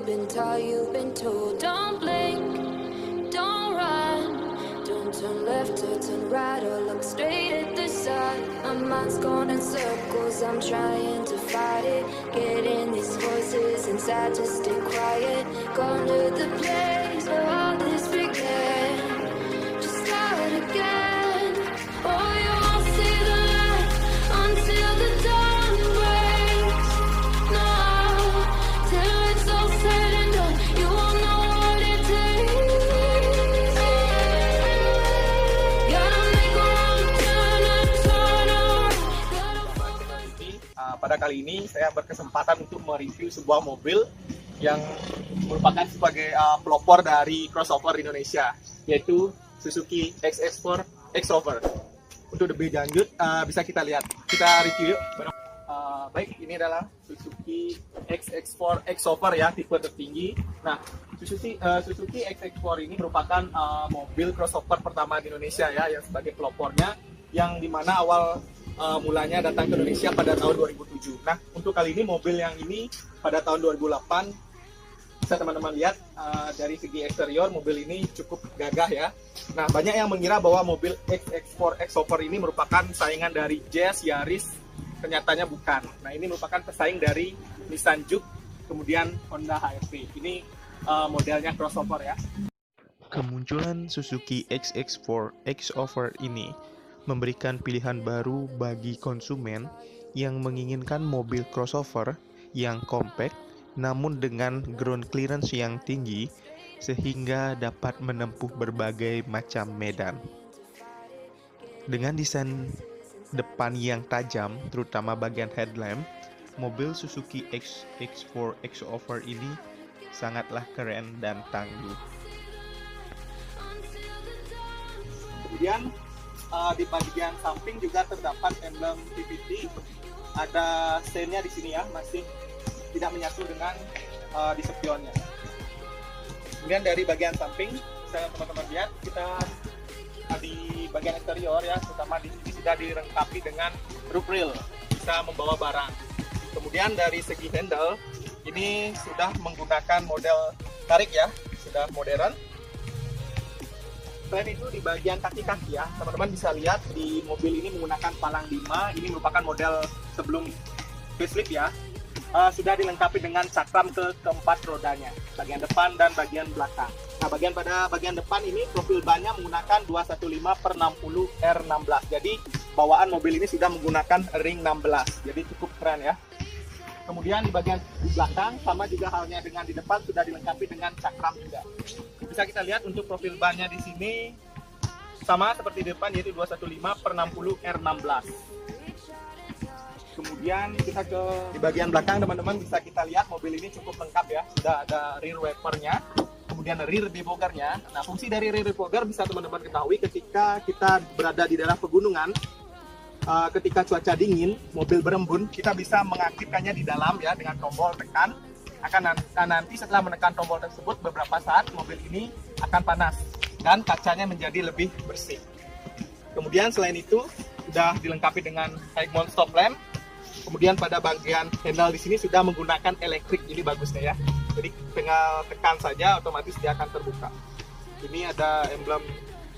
You've been taught, you've been told. Don't blink, don't run, don't turn left or turn right or look straight at the sun. My mind's going in circles, I'm trying to fight it. Getting these voices inside to stay quiet. Gone to the place where all this began. Just start again. Oh, you won't see the light until the dawn breaks. No, till it's all said and done, you won't know what it takes. Gotta make a wrong turn and turn around. Pada kali ini saya berkesempatan untuk mereview sebuah mobil yang merupakan sebagai pelopor dari crossover Indonesia, yaitu Suzuki XX4 X-Rover. Untuk lebih lanjut bisa kita lihat, kita review yuk. Baik, ini adalah Suzuki XX4 X-Rover ya, tipe tertinggi. Nah, Suzuki XX4 ini merupakan mobil crossover pertama di Indonesia ya, yang sebagai pelopornya, yang dimana awal mulanya datang ke Indonesia pada tahun 2007. Nah, untuk kali ini mobil yang ini pada tahun 2008, bisa teman-teman lihat dari segi eksterior mobil ini cukup gagah ya. Nah, banyak yang mengira bahwa mobil XX4 X-Rover ini merupakan saingan dari Jazz, Yaris, ternyatanya bukan. Nah, ini merupakan pesaing dari Nissan Juke, kemudian Honda HR-V. Ini modelnya crossover ya. Kemunculan Suzuki XX4 X-Rover ini memberikan pilihan baru bagi konsumen yang menginginkan mobil crossover yang compact namun dengan ground clearance yang tinggi sehingga dapat menempuh berbagai macam medan. Dengan desain depan yang tajam, terutama bagian headlamp, mobil Suzuki XX4 X-Rover ini sangatlah keren dan tangguh. Kemudian di bagian samping juga terdapat emblem PVT. Ada stennya di sini ya, masih tidak menyatu dengan di spionnya. Kemudian dari bagian samping, bisa teman-teman lihat, kita di bagian eksterior ya, terutama di sini sudah dilengkapi dengan roof rail, bisa membawa barang. Kemudian dari segi handle, ini sudah menggunakan model tarik ya, sudah modern. Selain itu di bagian kaki-kaki ya, teman-teman bisa lihat di mobil ini menggunakan palang 5. Ini merupakan model sebelum facelift ya. Sudah dilengkapi dengan cakram keempat rodanya, bagian depan dan bagian belakang. Nah, pada bagian depan ini profil bannya menggunakan 215/60 R16. Jadi bawaan mobil ini sudah menggunakan ring 16. Jadi cukup keren ya. Kemudian di bagian belakang sama juga halnya dengan di depan, sudah dilengkapi dengan cakram juga. Bisa kita lihat untuk profil bannya di sini sama seperti di depan, yaitu 215/60 R16. Kemudian kita di bagian belakang, teman-teman bisa kita lihat mobil ini cukup lengkap ya. Sudah ada rear wipernya, kemudian rear deboggernya. Nah, fungsi dari rear debogger bisa teman-teman ketahui ketika kita berada di daerah pegunungan. Ketika cuaca dingin, mobil berembun, kita bisa mengaktifkannya di dalam ya dengan tombol tekan. Nanti setelah menekan tombol tersebut beberapa saat, mobil ini akan panas dan kacanya menjadi lebih bersih. Kemudian selain itu sudah dilengkapi dengan high mount stop lamp. Kemudian pada bagian handle di sini sudah menggunakan elektrik, ini bagusnya ya. Jadi tinggal tekan saja, otomatis dia akan terbuka. Ini ada emblem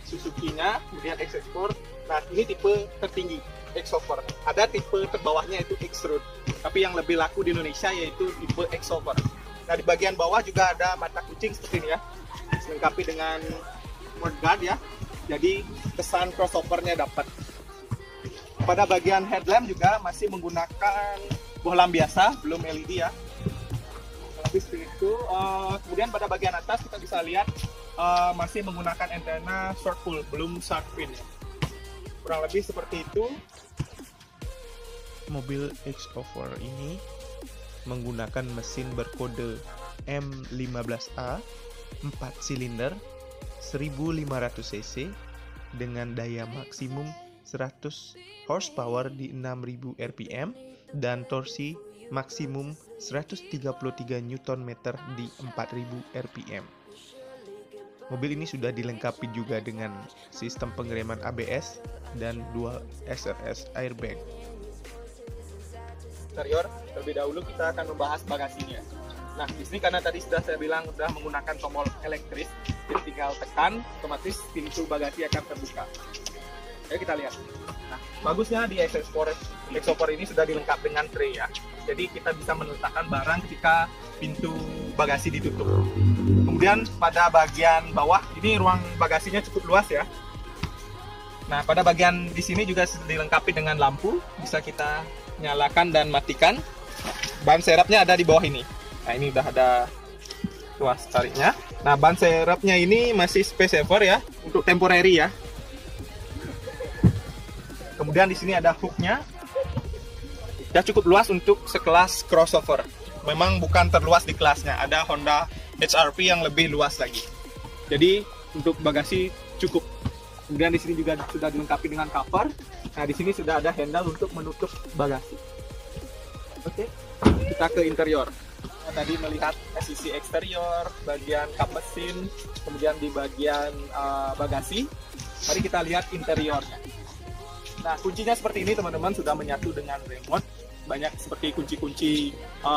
Suzuki-nya, kemudian XX4. Nah, ini tipe tertinggi X-Rover. Ada tipe terbawahnya yaitu X-Road, tapi yang lebih laku di Indonesia yaitu tipe X-Rover. Nah, di bagian bawah juga ada mata kucing seperti ini ya, dilengkapi dengan mudguard ya. Jadi kesan crossover-nya dapat. Pada bagian headlamp juga masih menggunakan bohlam biasa, belum LED ya. Tapi seperti itu. Kemudian pada bagian atas kita bisa lihat masih menggunakan antena short pull, belum shark fin ya. Kurang lebih seperti itu. Mobil X-Rover ini menggunakan mesin berkode M15A 4 silinder 1500 cc dengan daya maksimum 100 horsepower di 6000 rpm dan torsi maksimum 133 Nm di 4000 rpm. Mobil ini sudah dilengkapi juga dengan sistem pengereman ABS dan dual SRS airbag. Interior, terlebih dahulu kita akan membahas bagasinya. Nah, di sini karena tadi sudah saya bilang sudah menggunakan tombol elektris, jadi tinggal tekan, otomatis pintu bagasi akan terbuka. Ayo kita lihat. Nah, bagusnya di X-Over ini sudah dilengkapi dengan tray ya. Jadi kita bisa meletakkan barang ketika pintu bagasi ditutup. Kemudian pada bagian bawah ini ruang bagasinya cukup luas ya. Nah, pada bagian di sini juga dilengkapi dengan lampu, bisa kita nyalakan dan matikan. Ban serepnya ada di bawah ini. Nah, ini udah ada tuas tariknya. Nah, ban serepnya ini masih space saver ya, untuk temporary ya. Kemudian di sini ada hooknya. Ya, cukup luas untuk sekelas crossover. Memang bukan terluas di kelasnya. Ada Honda HR-V yang lebih luas lagi. Jadi untuk bagasi cukup. Kemudian di sini juga sudah dilengkapi dengan cover. Nah, di sini sudah ada handle untuk menutup bagasi. Oke, kita ke interior. Tadi melihat sisi eksterior, bagian kap mesin, kemudian di bagian bagasi. Mari kita lihat interiornya. Nah, kuncinya seperti ini teman-teman, sudah menyatu dengan remote. Banyak seperti kunci-kunci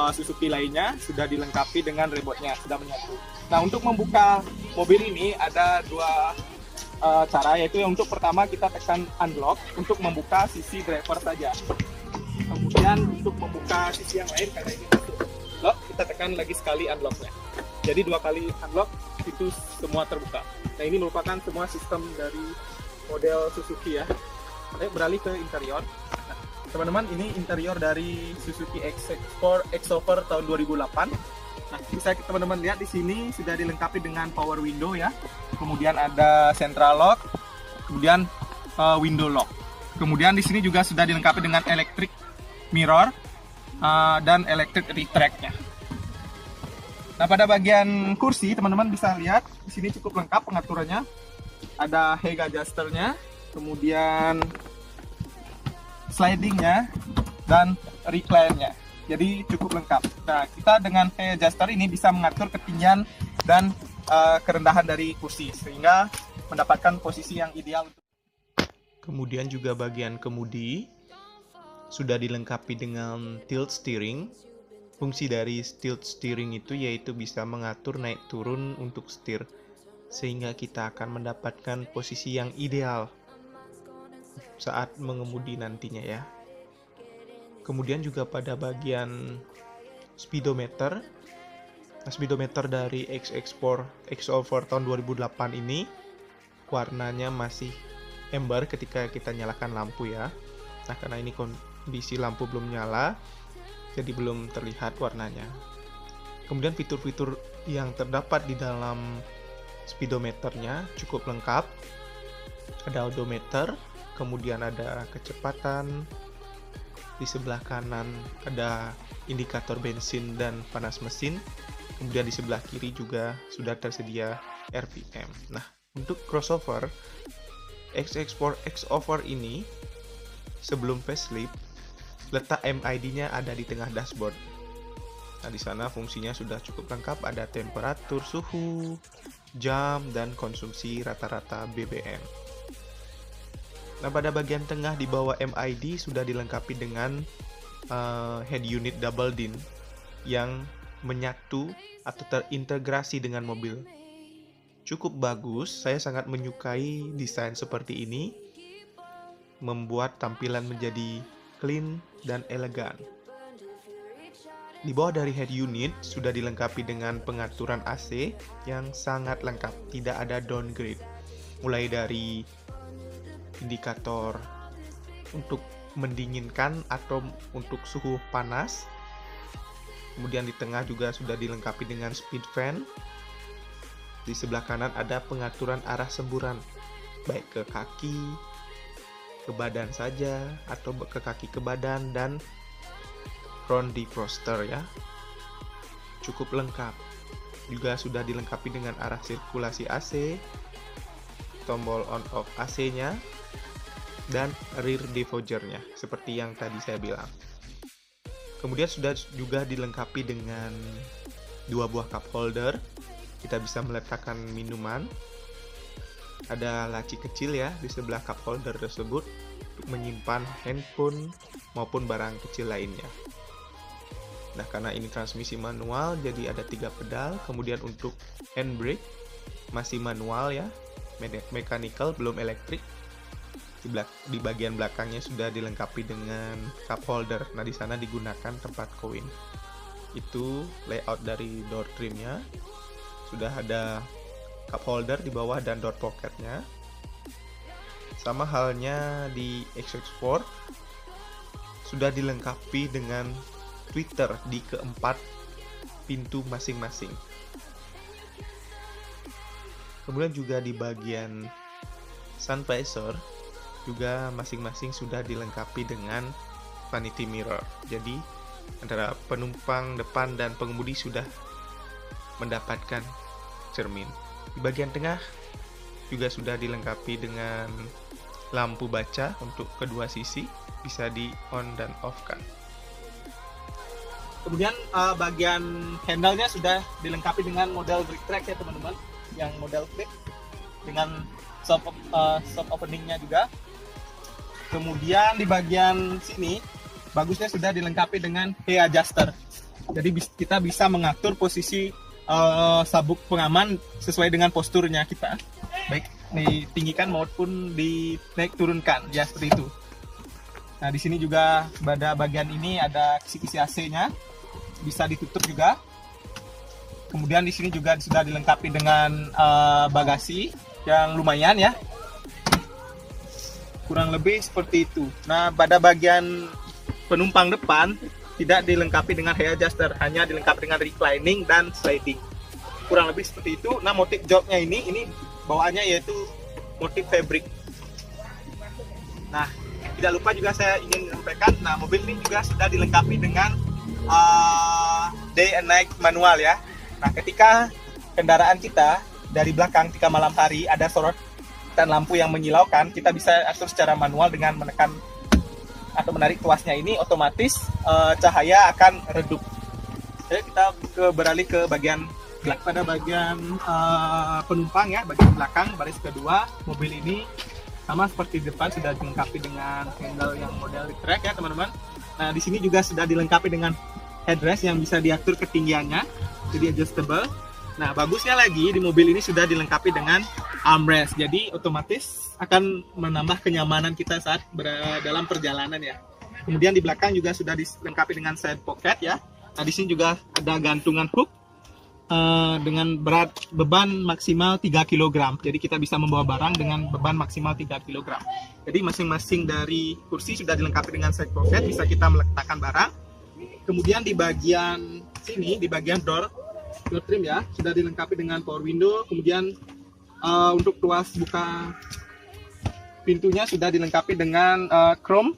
Suzuki lainnya sudah dilengkapi dengan remote-nya, sudah menyatu. Nah, untuk membuka mobil ini ada dua cara, yaitu yang untuk pertama kita tekan unlock untuk membuka sisi driver saja. Kemudian untuk membuka sisi yang lain, karena ini masuk lock, kita tekan lagi sekali unlocknya. Jadi 2 kali unlock itu semua terbuka. Nah, ini merupakan semua sistem dari model Suzuki ya. Ayo beralih ke interior. Nah, teman-teman, ini interior dari Suzuki X-Over tahun 2008. Nah, bisa teman-teman lihat di sini sudah dilengkapi dengan power window ya. Kemudian ada central lock, kemudian window lock. Kemudian di sini juga sudah dilengkapi dengan electric mirror dan electric retract-nya. Nah, pada bagian kursi teman-teman bisa lihat di sini cukup lengkap pengaturannya. Ada height adjuster-nya, kemudian sliding-nya dan recline-nya. Jadi cukup lengkap. Nah, kita dengan height adjuster ini bisa mengatur ketinggian dan kerendahan dari kursi sehingga mendapatkan posisi yang ideal. Kemudian juga bagian kemudi sudah dilengkapi dengan tilt steering. Fungsi dari tilt steering itu yaitu bisa mengatur naik turun untuk setir, sehingga kita akan mendapatkan posisi yang ideal saat mengemudi nantinya ya. Kemudian juga pada bagian speedometer. Nah, speedometer dari X-Over tahun 2008 ini warnanya masih amber ketika kita nyalakan lampu ya. Nah, karena ini kondisi lampu belum nyala, jadi belum terlihat warnanya. Kemudian fitur-fitur yang terdapat di dalam speedometernya cukup lengkap. Ada odometer, kemudian ada kecepatan. Di sebelah kanan ada indikator bensin dan panas mesin. Kemudian di sebelah kiri juga sudah tersedia RPM. Nah, untuk crossover X-Over ini sebelum facelift, letak MID-nya ada di tengah dashboard. Nah, di sana fungsinya sudah cukup lengkap, ada temperatur, suhu, jam, dan konsumsi rata-rata BBM. Nah, pada bagian tengah di bawah MID sudah dilengkapi dengan head unit double din yang menyatu atau terintegrasi dengan mobil. Cukup bagus, saya sangat menyukai desain seperti ini, membuat tampilan menjadi clean dan elegan. Di bawah dari head unit sudah dilengkapi dengan pengaturan AC yang sangat lengkap, tidak ada downgrade. Mulai dari indikator untuk mendinginkan atau untuk suhu panas. Kemudian di tengah juga sudah dilengkapi dengan speed fan. Di sebelah kanan ada pengaturan arah semburan, baik ke kaki, ke badan saja, atau ke kaki ke badan, dan front defroster ya. Cukup lengkap. Juga sudah dilengkapi dengan arah sirkulasi AC, tombol on off AC-nya, dan rear defogger-nya seperti yang tadi saya bilang. Kemudian sudah juga dilengkapi dengan 2 buah cup holder. Kita bisa meletakkan minuman. Ada laci kecil ya di sebelah cup holder tersebut untuk menyimpan handphone maupun barang kecil lainnya. Nah, karena ini transmisi manual, jadi ada 3 pedal. Kemudian untuk handbrake masih manual ya, mechanical, belum elektrik. Di bagian belakangnya sudah dilengkapi dengan cup holder. Nah, di sana digunakan tempat koin. Itu layout dari door trimnya. Sudah ada cup holder di bawah dan door pocketnya. Sama halnya di XX4, sudah dilengkapi dengan tweeter di keempat pintu masing-masing. Kemudian juga di bagian sun visor juga masing-masing sudah dilengkapi dengan vanity mirror. Jadi antara penumpang depan dan pengemudi sudah mendapatkan cermin. Di bagian tengah juga sudah dilengkapi dengan lampu baca untuk kedua sisi, bisa di on dan off kan. Kemudian bagian handle-nya sudah dilengkapi dengan model brick track ya teman-teman, yang model flip dengan soft opening-nya juga. Kemudian di bagian sini bagusnya sudah dilengkapi dengan hay adjuster. Jadi kita bisa mengatur posisi sabuk pengaman sesuai dengan posturnya kita, baik ditinggikan maupun dinaik turunkan ya, seperti itu. Nah, di sini juga pada bagian ini ada kisi-kisi AC-nya, bisa ditutup juga. Kemudian di sini juga sudah dilengkapi dengan bagasi yang lumayan ya, kurang lebih seperti itu. Nah, pada bagian penumpang depan tidak dilengkapi dengan hay adjuster, hanya dilengkapi dengan reclining dan sliding, kurang lebih seperti itu. Nah, motif joknya ini bawaannya yaitu motif fabric. Nah, tidak lupa juga saya ingin menyampaikan, nah mobil ini juga sudah dilengkapi dengan day and night manual ya. Nah, ketika kendaraan kita dari belakang ketika malam hari ada sorot dan lampu yang menyilaukan, kita bisa atur secara manual dengan menekan atau menarik tuasnya ini, otomatis cahaya akan redup. Jadi kita beralih ke bagian belakang. Pada bagian penumpang ya, bagian belakang baris kedua, mobil ini sama seperti di depan sudah dilengkapi dengan handle yang model track ya teman-teman. Nah, di sini juga sudah dilengkapi dengan headrest yang bisa diatur ketinggiannya, jadi adjustable. Nah, bagusnya lagi di mobil ini sudah dilengkapi dengan armrest, jadi otomatis akan menambah kenyamanan kita saat dalam perjalanan ya. Kemudian di belakang juga sudah dilengkapi dengan side pocket ya. Nah, di sini juga ada gantungan hook dengan beban maksimal 3 kg. Jadi kita bisa membawa barang dengan beban maksimal 3 kg. Jadi masing-masing dari kursi sudah dilengkapi dengan side pocket, bisa kita meletakkan barang. Kemudian di bagian sini, di bagian door trim ya, sudah dilengkapi dengan power window. Kemudian untuk tuas buka pintunya sudah dilengkapi dengan chrome.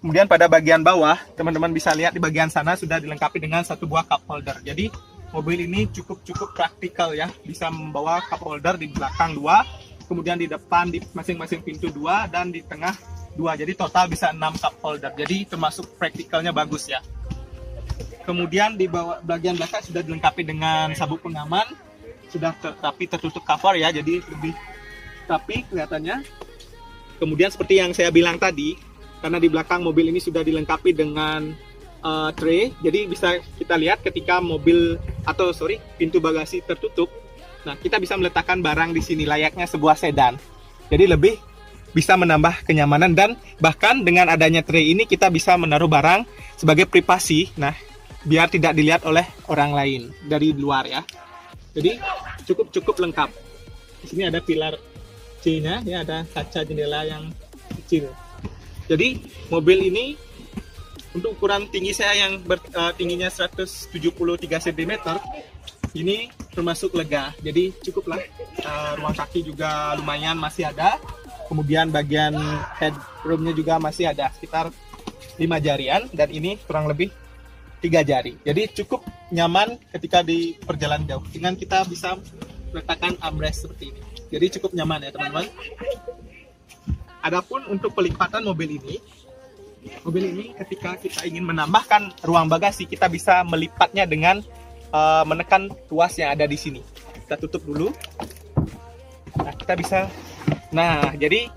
Kemudian pada bagian bawah, teman-teman bisa lihat di bagian sana sudah dilengkapi dengan satu buah cup holder. Jadi mobil ini cukup praktikal ya, bisa membawa cup holder di belakang 2, kemudian di depan di masing-masing pintu 2, dan di tengah 2. Jadi total bisa 6 cup holder. Jadi termasuk praktikalnya bagus ya. Kemudian di bagian belakang sudah dilengkapi dengan sabuk pengaman, sudah rapi tertutup cover ya, jadi lebih rapi kelihatannya. Kemudian seperti yang saya bilang tadi, karena di belakang mobil ini sudah dilengkapi dengan tray, jadi bisa kita lihat ketika pintu bagasi tertutup. Nah, kita bisa meletakkan barang di sini layaknya sebuah sedan. Jadi lebih bisa menambah kenyamanan, dan bahkan dengan adanya tray ini kita bisa menaruh barang sebagai privasi. Nah, biar tidak dilihat oleh orang lain dari luar ya. Jadi cukup lengkap. Di sini ada pilar C-nya, ya ada kaca jendela yang kecil. Jadi mobil ini untuk ukuran tinggi saya yang tingginya 173 cm, ini termasuk lega. Jadi cukuplah, ruang kaki juga lumayan masih ada. Kemudian bagian headroomnya juga masih ada sekitar 5 jarian, dan ini kurang lebih 3 jari. Jadi cukup nyaman ketika di perjalanan jauh dengan kita bisa meletakkan armrest seperti ini. Jadi cukup nyaman ya teman-teman. Adapun untuk pelipatan mobil ini ketika kita ingin menambahkan ruang bagasi, kita bisa melipatnya dengan menekan tuas yang ada di sini. Kita tutup dulu. Nah, kita bisa. Nah, jadi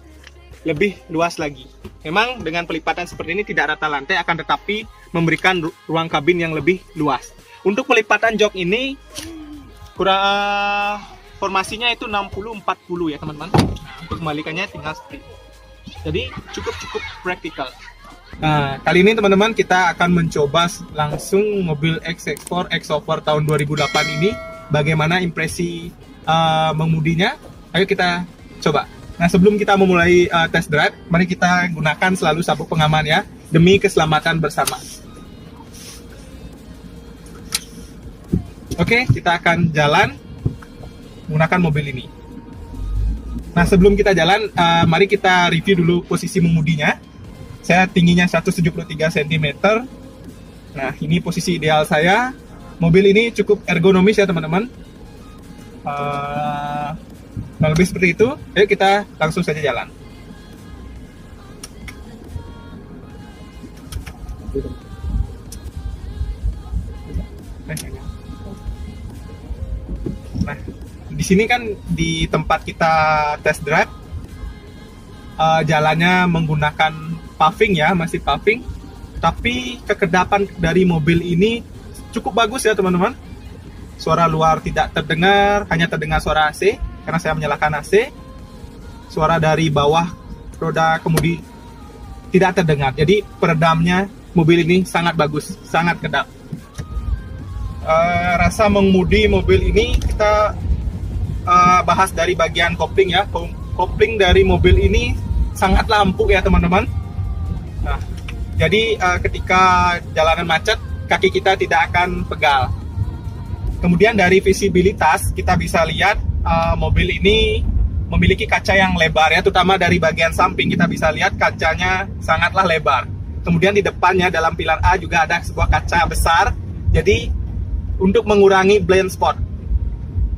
lebih luas lagi. Memang dengan pelipatan seperti ini tidak rata lantai, akan tetapi memberikan ruang kabin yang lebih luas. Untuk pelipatan jok ini kurang formasinya itu 60-40 ya teman-teman. Untuk kembalikannya tinggal seperti itu. Jadi cukup praktikal. Nah, kali ini teman-teman kita akan mencoba langsung mobil XX4 Xover tahun 2008 ini. Bagaimana impresi mengemudinya? Ayo kita coba. Nah, sebelum kita memulai test drive, mari kita gunakan selalu sabuk pengaman ya, demi keselamatan bersama. Oke, kita akan jalan menggunakan mobil ini. Nah, sebelum kita jalan, mari kita review dulu posisi mengemudinya. Saya tingginya 173 cm. Nah, ini posisi ideal saya. Mobil ini cukup ergonomis ya teman-teman. Nah, lebih seperti itu. Ayo kita langsung saja jalan. Nah, di sini kan di tempat kita test drive, jalannya menggunakan paving ya, masih paving. Tapi kekedapan dari mobil ini cukup bagus ya teman-teman. Suara luar tidak terdengar, hanya terdengar suara AC karena saya menyalakan AC. Suara dari bawah roda kemudi tidak terdengar. Jadi peredamnya mobil ini sangat bagus, sangat kedap. Rasa mengemudi mobil ini kita bahas dari bagian kopling ya. Kopling dari mobil ini sangatlah empuk ya teman-teman. Nah, jadi ketika jalanan macet, kaki kita tidak akan pegal. Kemudian dari visibilitas kita bisa lihat mobil ini memiliki kaca yang lebar ya, terutama dari bagian samping kita bisa lihat kacanya sangatlah lebar. Kemudian di depannya dalam pilar A juga ada sebuah kaca besar, jadi untuk mengurangi blind spot.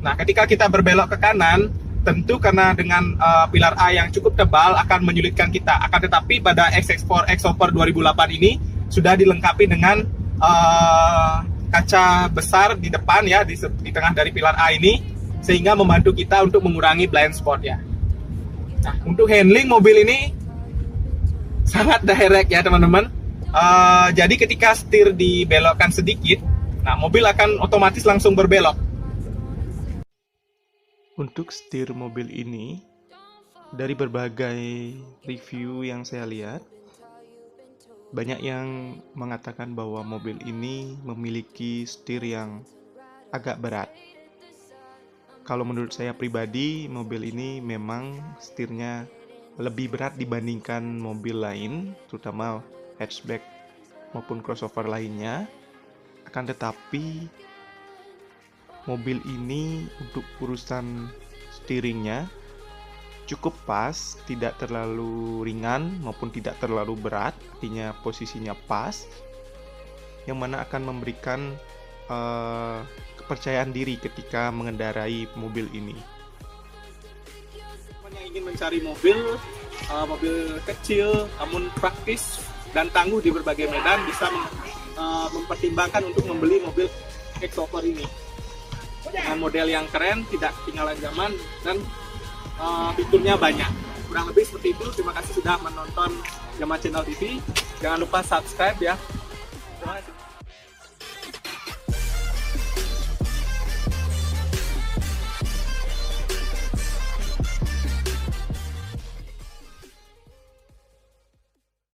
Nah, ketika kita berbelok ke kanan, tentu karena dengan pilar A yang cukup tebal akan menyulitkan kita. Akan tetapi pada XX4 Xover 2008 ini sudah dilengkapi dengan kaca besar di depan ya, di tengah dari pilar A ini, sehingga membantu kita untuk mengurangi blind spot ya. Nah, untuk handling mobil ini sangat direct ya teman-teman. Jadi ketika setir dibelokkan sedikit, nah mobil akan otomatis langsung berbelok. Untuk setir mobil ini, dari berbagai review yang saya lihat, banyak yang mengatakan bahwa mobil ini memiliki setir yang agak berat. Kalau menurut saya pribadi, mobil ini memang setirnya lebih berat dibandingkan mobil lain, terutama hatchback maupun crossover lainnya. Akan tetapi, mobil ini untuk urusan steeringnya cukup pas, tidak terlalu ringan maupun tidak terlalu berat, artinya posisinya pas, yang mana akan memberikan kepercayaan diri ketika mengendarai mobil ini. Yang ingin mencari mobil kecil namun praktis dan tangguh di berbagai medan bisa mempertimbangkan untuk membeli mobil Xover ini. Dengan model yang keren, tidak ketinggalan zaman, dan fiturnya banyak. Kurang lebih seperti itu. Terima kasih sudah menonton Jaman Channel TV. Jangan lupa subscribe ya. Terima kasih.